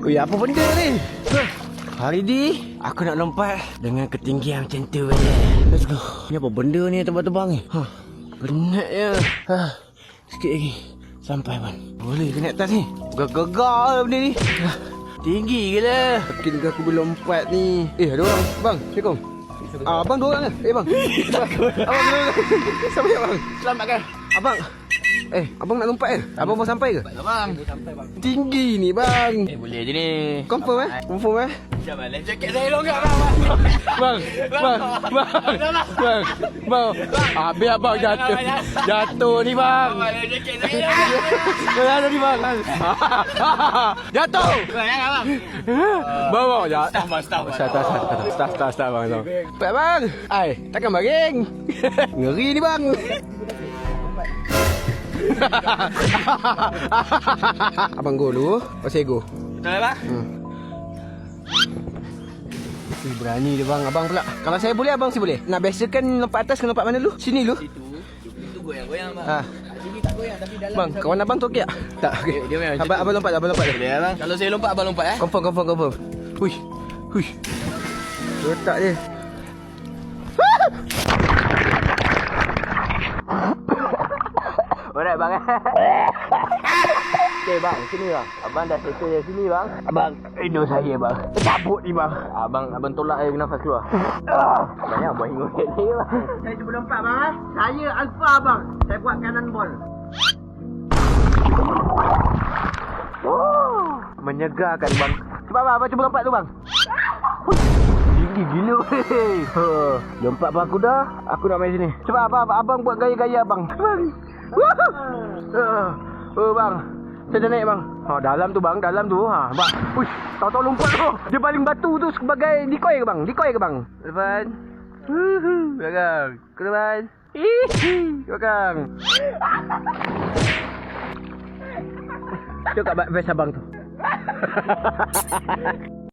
Ui, apa benda ni? Hari ni aku nak lompat dengan ketinggian macam tu je. Let's go. Ni apa benda ni terbang-terbang ni? Penat je. Sikit lagi sampai bang. Boleh ke naik atas ni? Gegar benda ni. Tinggi gila. Mungkin juga aku boleh lompat ni. Ada orang. Bang, Assalamualaikum. Abang dua orang ke? Bang. Abang dua orang. Sampai bang. Selamatkan. Abang. Abang nak lompat ke? Abang mau sampai ke? Bang. Tinggi ni bang. Boleh je ni. Confirm Confirm Sekejap bang, life jacket saya longgar bang. Bang. Habis abang jatuh. Jatuh ni bang. Life jacket saya longgar. Jatuh ni bang. Jatuh. Jangan bang. Bang, jatuh. Stop bang. Stop bang. Takkan baring. Ngeri ni bang. Abang go dulu. Pasal go. Betul bang? Berani dia bang. Abang pula. Kalau saya boleh, abang sih boleh. Nak biasakan lompat atas, kena lompat mana dulu? Sini dulu. Itu goyang-goyang bang. Sini tak goyang tapi dalam. Bang, kawan abang tu okey tak? Tak. Okey. Dia memang Abang lompat. boleh bang. Kalau saya lompat abang lompat Confirm. Hui. Letak dia. Alright bang. Okay bang, sini bang. Abang dah settle dari sini bang. Abang, hidung saya bang. Cabut ni bang. Abang tolak air nafas keluar. Banyak buat hingus kat ni bang. Saya cuba lompat bang. Saya alfa bang. Saya buat kanan bol. Menyegarkan bang. Cuba abang cuba lompat tu bang. Tinggi gila. Lompat bang aku dah. Aku nak main sini. Cuba abang buat gaya-gaya abang. Bang. Saya dah naik bang. Dalam tu bang, bang. Uish, tahu-tahu lompat tu. Dia baling batu tu sebagai decoy ke bang? Depan. Belakang. Ke depan. Belakang. Cakap vest abang tu.